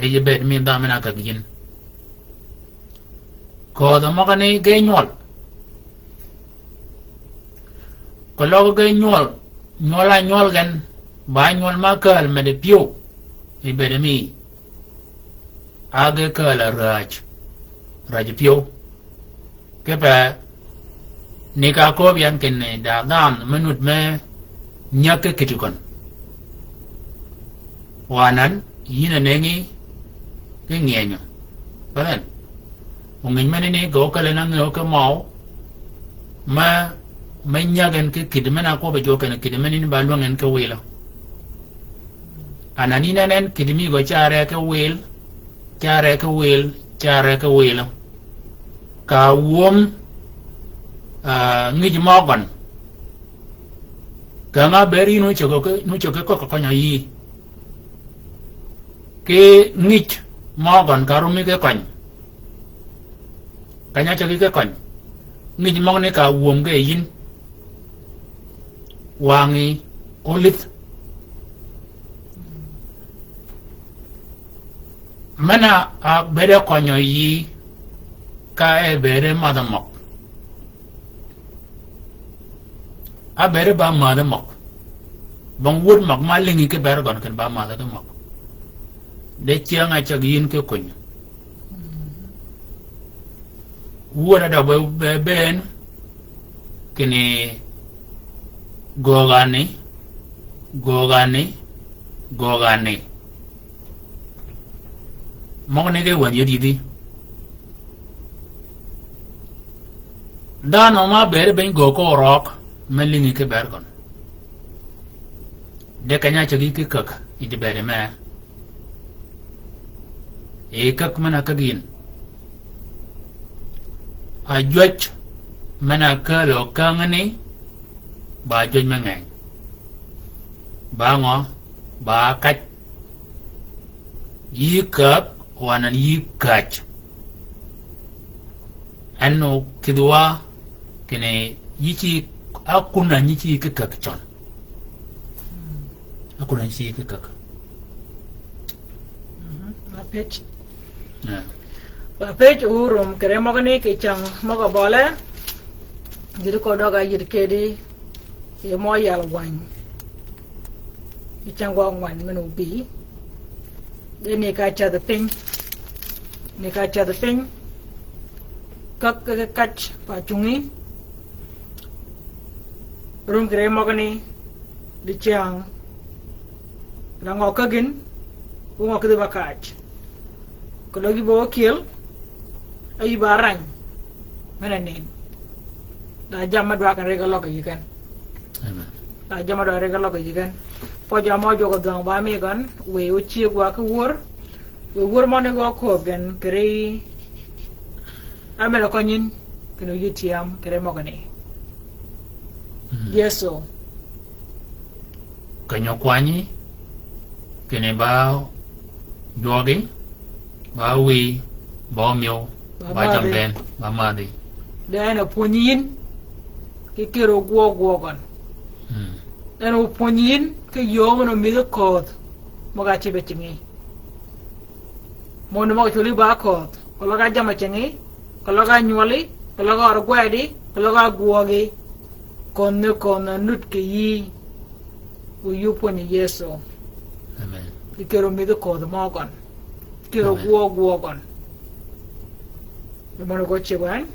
ibere mi da mena kagin ko da maga ni gainwal ko logo gainwal nyola nyol gan ba nyol makal me de pio ibere mi age kala raj pio ke pa ni ka ko bian ken ne da dan menut me nyake kitukon wanan yina nengi ke ngenyo palen ungin mane ne go kala nang go ke mau ma nyagen ke kidmena ko be joken kidmeni ba longen ke wela anani nanen kidmi go chare ke wel ka wom ngij mogon ka nga beri no choke ko nya yi ke ngij mogon karumi ke kon kanya choke ke kon ngij mogne ka wom ke yin wangi olit mana a bere konyo yi ka e bere madamok a bere ba madamok bang wud mak malingi ke bere gon ken ba madamok de chiang a chag yin ke konyo wura da be ben kini gogani mong ke wan yidi di dan ma ber ben go ko rock melingi ke bergon de kanya chagi ke kak ide bere ma e kak mana kagin a jwach mana ka lo kangani ba jwaj mangai ba ngo ba kach yi kak wanan yi kach anno kidwa kene yichi akuna nyichi kekak chon akuna nyichi kekak page page urum kere mogani ke chang moga bole jiru ko doga jir kedi e mo yal wan chang wa wan menu bi de ne ka cha the thing ne ka cha the thing kak kach pa chungi rum kere mogani di chang rango kagin ungo kede bakach kalau gibo kill ay barang mana nin da jama do kan regalo ko yikan da jama do regalo ko yikan po jama jogo dang ba mi gan we uchi gwa ko wor mo ne go ko gan kre amela ko nyin kino yitiam kre mo gane yeso kanyo kwani kene ba jogi ba wi ba myo ba jamden ba madi dana ponyin ke kero gwo gan dana ponyin ke yomo no mi ko mo ga chibe chingi mo no mo chuli ba ko ko ga jama chingi ko ga nyoli ko ga or gwadi ko ga gwogi kon nut ke yi u yu poni yeso amen kero mi ko mo gan kero gwo gan mo go chiban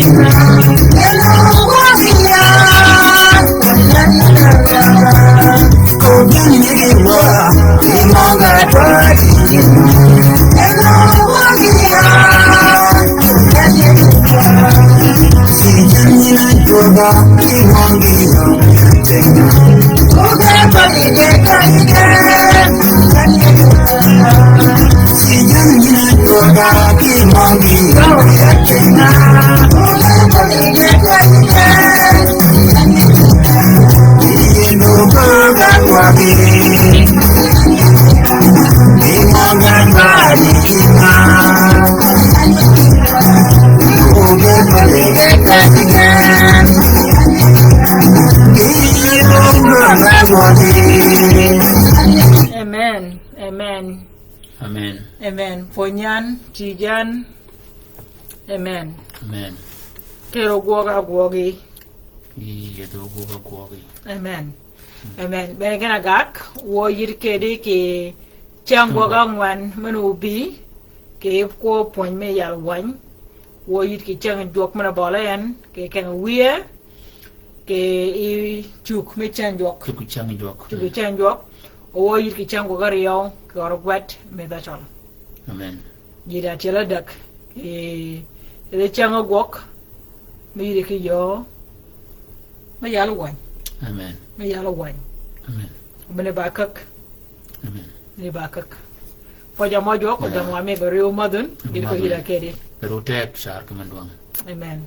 Wow, Amen. Amen. Amen. Amen. Ponyan, Jijan. Amen. Amen. Kero gwoga gwogi. Yedo goga gwogi. Amen. Amen. Bengen agak wo yirkedi ki chang gwoga ngwan manubi ke ko pon me yal wan wo yit ki chang jok mana bolen ke kan wiye ke I chuk me chan jok Kuku changi jok. chuk chan jok wo yit ki chang gwoga riyo ke orgwet me da chol Amen. yida tela dak e chang gwok me yit ki yo me yal wan Amen. me yal wan Amen. mene bakak Amen. ni bakak poja mojo ko damo ame bariu madun dir ko ira kedi Pero tek shar kamanduang. amen